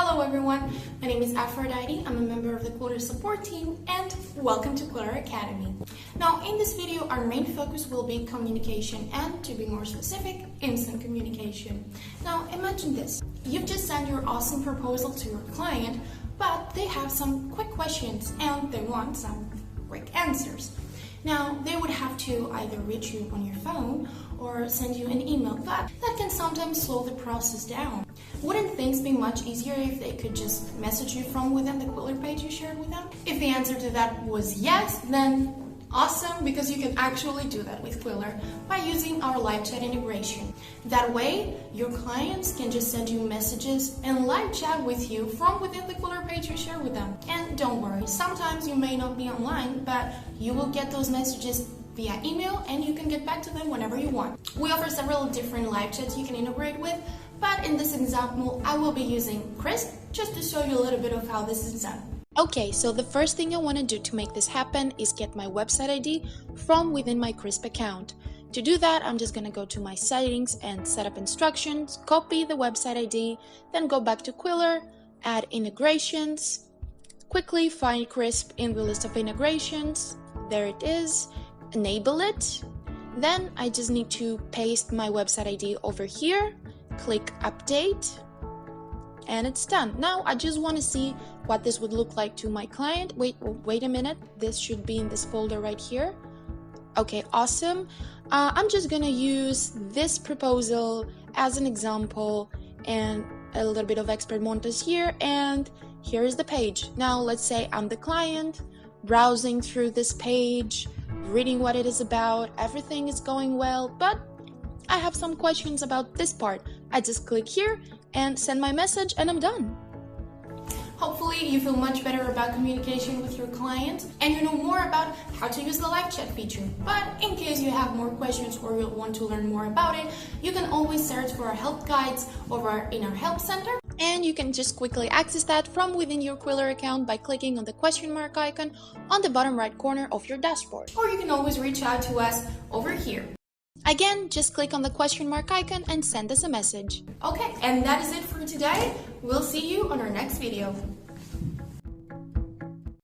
Hello everyone, my name is Aphrodite. I'm a member of the Qwilr support team and welcome to Qwilr Academy. Now in this video our main focus will be communication and, to be more specific, instant communication. Now imagine this, you've just sent your awesome proposal to your client, but they have some quick questions and they want some quick answers. Now, they would have to either reach you on your phone or send you an email, but that can sometimes slow the process down. Wouldn't things be much easier if they could just message you from within the Qwilr page you shared with them? If the answer to that was yes, then awesome, because you can actually do that with Qwilr by using our live chat integration. That way, your clients can just send you messages and live chat with you from within the Qwilr page you share with them. And don't worry, sometimes you may not be online, but you will get those messages via email and you can get back to them whenever you want. We offer several different live chats you can integrate with, but in this example, I will be using Crisp just to show you a little bit of how this is done. Okay, so the first thing I want to do to make this happen is get my website ID from within my Crisp account. To do that, I'm just going to go to my settings and setup instructions, copy the website ID, then go back to Qwilr, add integrations, quickly find Crisp in the list of integrations, there it is, enable it. Then I just need to paste my website ID over here, click update, and it's done. Now I just want to see what this would look like to my client. Wait a minute, this should be in this folder right here. Okay, awesome. I'm just gonna use this proposal as an example and a little bit of expert montage here, and here is the page. Now let's say I'm the client, browsing through this page, reading what it is about, everything is going well, but I have some questions about this part. I just click here and send my message and I'm done. Hopefully you feel much better about communication with your client and you know more about how to use the live chat feature. But in case you have more questions or you want to learn more about it, you can always search for our help guides over in our help center. And you can just quickly access that from within your Qwilr account by clicking on the question mark icon on the bottom right corner of your dashboard. Or you can always reach out to us over here. Again, just click on the question mark icon and send us a message. Okay, and that is it for today. We'll see you on our next video.